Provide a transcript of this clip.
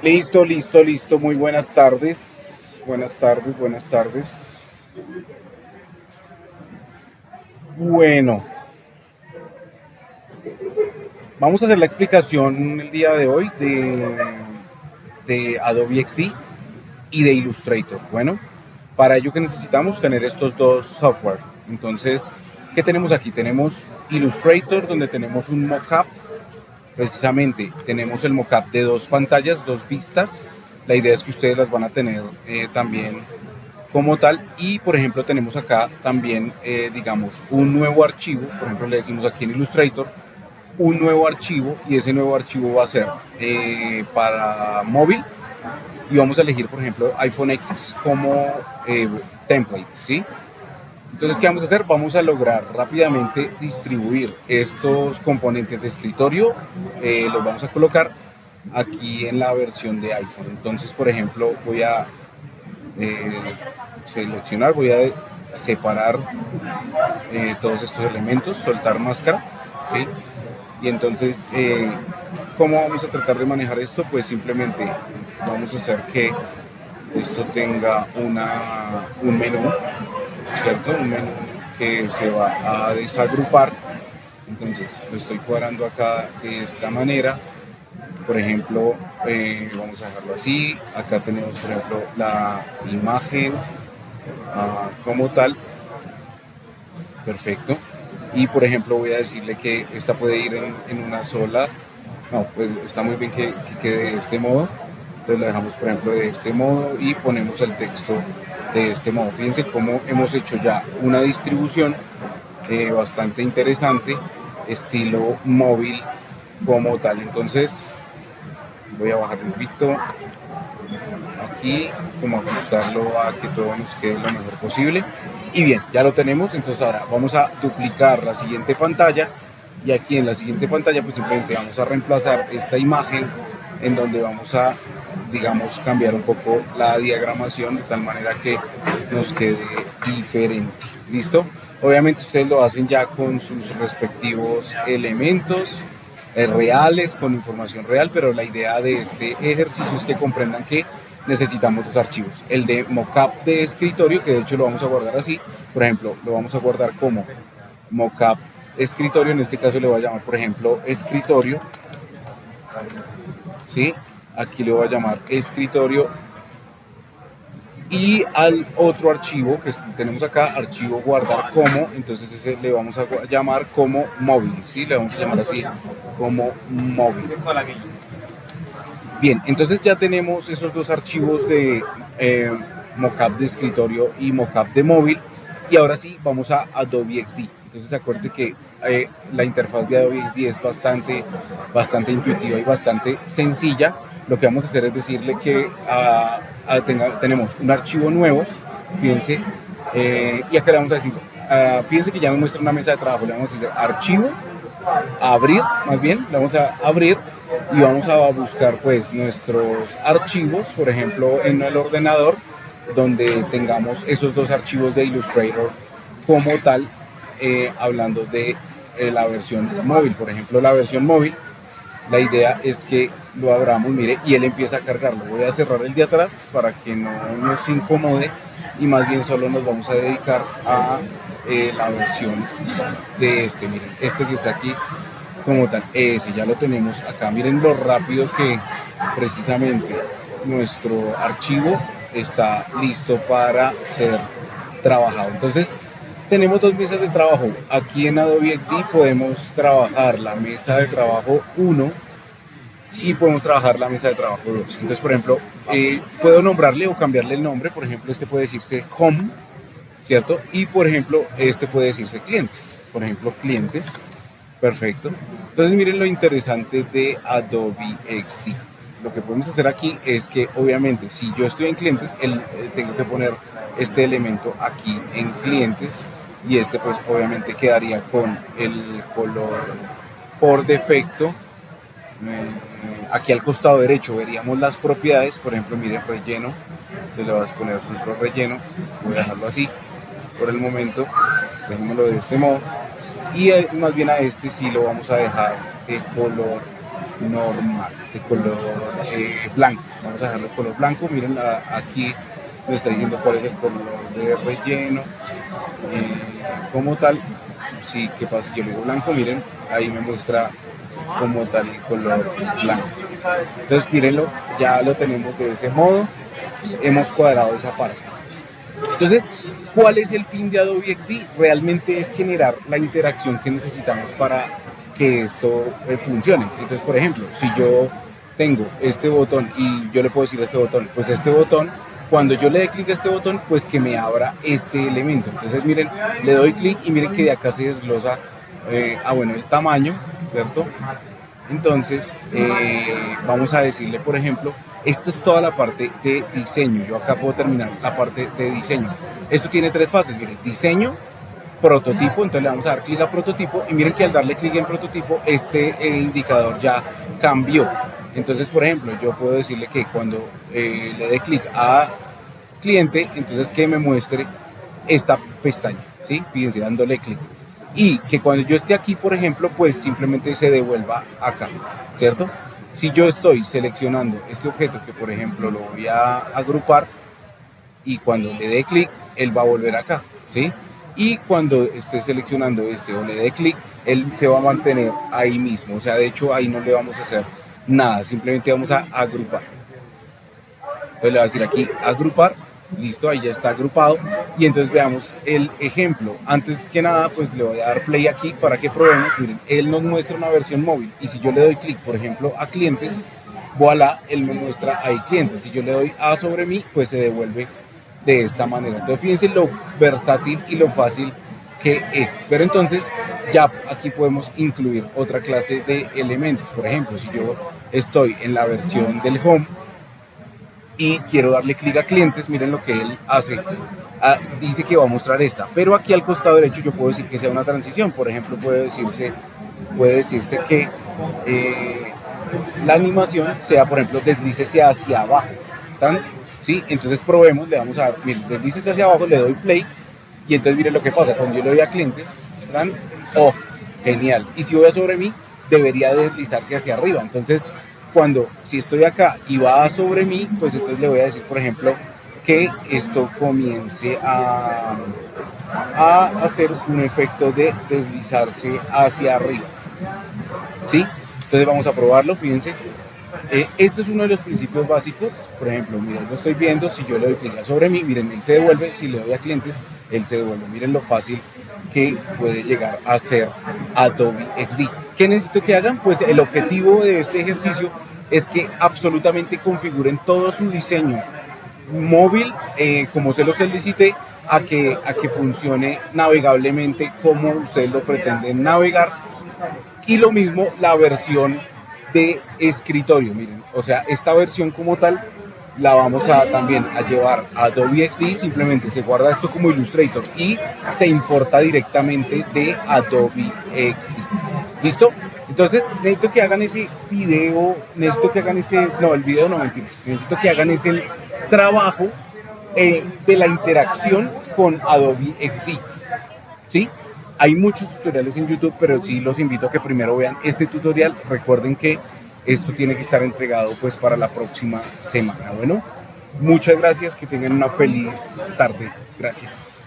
Listo, listo, listo. Muy buenas tardes. Buenas tardes, buenas tardes. Bueno, vamos a hacer la explicación el día de hoy de Adobe XD y de Illustrator. Bueno, para ello que necesitamos tener estos dos software. Entonces, ¿qué tenemos aquí? Tenemos Illustrator, donde tenemos un mockup. Precisamente tenemos el mockup de dos pantallas, dos vistas. La idea es que ustedes las van a tener también como tal. Y por ejemplo tenemos acá también, digamos, un nuevo archivo. Por ejemplo le decimos aquí en Illustrator un nuevo archivo, y ese nuevo archivo va a ser para móvil, y vamos a elegir por ejemplo iPhone X como template, ¿sí? Entonces, ¿qué vamos a hacer? Vamos a lograr rápidamente distribuir estos componentes de escritorio, los vamos a colocar aquí en la versión de iPhone. Entonces, por ejemplo, voy a eh, seleccionar, voy a separar todos estos elementos, soltar máscara, ¿sí? Y entonces, ¿cómo vamos a tratar de manejar esto? Pues simplemente vamos a hacer que esto tenga un menú, ¿cierto? Un menú que se va a desagrupar. Entonces lo estoy cuadrando acá de esta manera. Por ejemplo, vamos a dejarlo así. Acá tenemos, por ejemplo, la imagen como tal. Perfecto. Y por ejemplo, voy a decirle que esta puede ir en una sola. No, pues está muy bien que quede de este modo. Entonces lo dejamos, por ejemplo, de este modo y ponemos el texto de este modo. Fíjense cómo hemos hecho ya una distribución bastante interesante, estilo móvil como tal. Entonces voy a bajar un poquito aquí, como ajustarlo a que todo nos quede lo mejor posible. Y bien, ya lo tenemos. Entonces ahora vamos a duplicar la siguiente pantalla, y aquí en la siguiente pantalla pues simplemente vamos a reemplazar esta imagen, en donde vamos a, digamos, cambiar un poco la diagramación de tal manera que nos quede diferente. ¿Listo? Obviamente ustedes lo hacen ya con sus respectivos elementos reales, con información real, pero la idea de este ejercicio es que comprendan que necesitamos dos archivos. El de mockup de escritorio, que de hecho lo vamos a guardar así. Por ejemplo, lo vamos a guardar como mockup escritorio. En este caso le voy a llamar, por ejemplo, escritorio, ¿sí? Aquí le voy a llamar escritorio. Y al otro archivo que tenemos acá, archivo guardar como, entonces ese le vamos a llamar como móvil, ¿sí? Le vamos a llamar así, como móvil. Bien, entonces ya tenemos esos dos archivos de mockup de escritorio y mockup de móvil. Y ahora sí, vamos a Adobe XD. Entonces acuérdense que la interfaz de Adobe XD es bastante intuitiva y bastante sencilla. Lo que vamos a hacer es decirle que tenemos un archivo nuevo, fíjense, y acá le vamos a decir, fíjense que ya me muestra una mesa de trabajo. Le vamos a decir archivo, abrir, más bien, le vamos a abrir, y vamos a buscar pues nuestros archivos, por ejemplo en el ordenador, donde tengamos esos dos archivos de Illustrator como tal, hablando de la versión móvil. Por ejemplo, la versión móvil, la idea es que lo abramos, mire, y él empieza a cargarlo. Voy a cerrar el de atrás para que no nos incomode, y más bien solo nos vamos a dedicar a la versión de este, miren, este que está aquí como tal. Ese ya lo tenemos acá. Miren lo rápido que precisamente nuestro archivo está listo para ser trabajado. Entonces tenemos dos mesas de trabajo. Aquí en Adobe XD podemos trabajar la mesa de trabajo 1 y podemos trabajar la mesa de trabajo 2. Entonces, por ejemplo, puedo nombrarle o cambiarle el nombre. Por ejemplo, este puede decirse Home, ¿cierto? Y por ejemplo, este puede decirse Clientes. Por ejemplo, Clientes. Perfecto. Entonces miren lo interesante de Adobe XD. Lo que podemos hacer aquí es que obviamente si yo estoy en clientes, tengo que poner este elemento aquí en clientes, y este pues obviamente quedaría con el color por defecto. Aquí al costado derecho veríamos las propiedades. Por ejemplo, miren, relleno. Entonces le voy a poner relleno. Voy a dejarlo así por el momento. Dejémoslo de este modo. y más bien a este sí lo vamos a dejar de color normal, de color blanco. Vamos a dejarlo de color blanco. Miren, aquí me está diciendo cuál es el color de relleno como tal. Sí, ¿qué pasa? Si yo le digo blanco, miren, ahí me muestra como tal el color blanco. Entonces mírenlo, ya lo tenemos de ese modo, hemos cuadrado esa parte. Entonces, ¿cuál es el fin de Adobe XD? Realmente es generar la interacción que necesitamos para que esto funcione. Entonces, por ejemplo, si yo tengo este botón y yo le puedo decir a este botón, pues este botón, cuando yo le dé clic a este botón, pues que me abra este elemento. Entonces, miren, le doy clic y miren que de acá se desglosa, bueno, el tamaño, ¿cierto? Entonces, vamos a decirle, por ejemplo, esta es toda la parte de diseño. Yo acá puedo terminar la parte de diseño. Esto tiene tres fases, miren, diseño, prototipo, entonces le vamos a dar clic a prototipo y miren que al darle clic en prototipo, este indicador ya cambió. Entonces, por ejemplo, yo puedo decirle que cuando le dé clic a cliente, entonces que me muestre esta pestaña, ¿sí? Fíjense, dándole clic. Y que cuando yo esté aquí, por ejemplo, pues simplemente se devuelva acá, ¿cierto? Si yo estoy seleccionando este objeto, que por ejemplo lo voy a agrupar, y cuando le dé clic, él va a volver acá, ¿sí? Y cuando esté seleccionando este o le dé clic, él se va a mantener ahí mismo. O sea, de hecho, ahí no le vamos a hacer nada, simplemente vamos a agrupar. Entonces le voy a decir aquí, agrupar, listo, ahí ya está agrupado. Y entonces veamos el ejemplo. Antes que nada, pues le voy a dar play aquí para que probemos. Miren, él nos muestra una versión móvil. Y si yo le doy clic, por ejemplo, a clientes, voilà, él me muestra ahí clientes. Si yo le doy a sobre mí, pues se devuelve de esta manera. Entonces fíjense lo versátil y lo fácil que es. Pero entonces ya aquí podemos incluir otra clase de elementos. Por ejemplo, si yo estoy en la versión del home y quiero darle clic a clientes, miren lo que él hace. Dice que va a mostrar esta, pero aquí al costado derecho yo puedo decir que sea una transición. Por ejemplo, puede decirse que la animación sea, por ejemplo, deslícese hacia abajo. ¿Tan? ¿Sí? Entonces probemos, le vamos a dar, miren, deslícese hacia abajo, le doy play y entonces miren lo que pasa. Cuando yo le doy a clientes, ¿tan? Oh, genial. Y si voy a sobre mí, debería deslizarse hacia arriba. Entonces, si estoy acá y va sobre mí, pues entonces le voy a decir, por ejemplo, que esto comience a hacer un efecto de deslizarse hacia arriba, ¿sí? Entonces vamos a probarlo, fíjense. Esto es uno de los principios básicos. Por ejemplo, miren, lo estoy viendo, si yo le doy clic sobre mí, miren, él se devuelve, si le doy a clientes, él se devuelve. Miren lo fácil que puede llegar a ser Adobe XD. ¿Qué necesito que hagan? Pues el objetivo de este ejercicio es que absolutamente configuren todo su diseño móvil, como se los solicité, a que funcione navegablemente como ustedes lo pretenden navegar. Y lo mismo la versión de escritorio, miren, o sea, esta versión como tal la vamos a también a llevar a Adobe XD, simplemente se guarda esto como Illustrator y se importa directamente de Adobe XD. ¿Listo? Entonces necesito que hagan ese video, el video no, mentiras, necesito que hagan ese trabajo de la interacción con Adobe XD, ¿sí? Hay muchos tutoriales en YouTube, pero sí los invito a que primero vean este tutorial. Recuerden que esto tiene que estar entregado pues para la próxima semana. Bueno, muchas gracias, que tengan una feliz tarde. Gracias.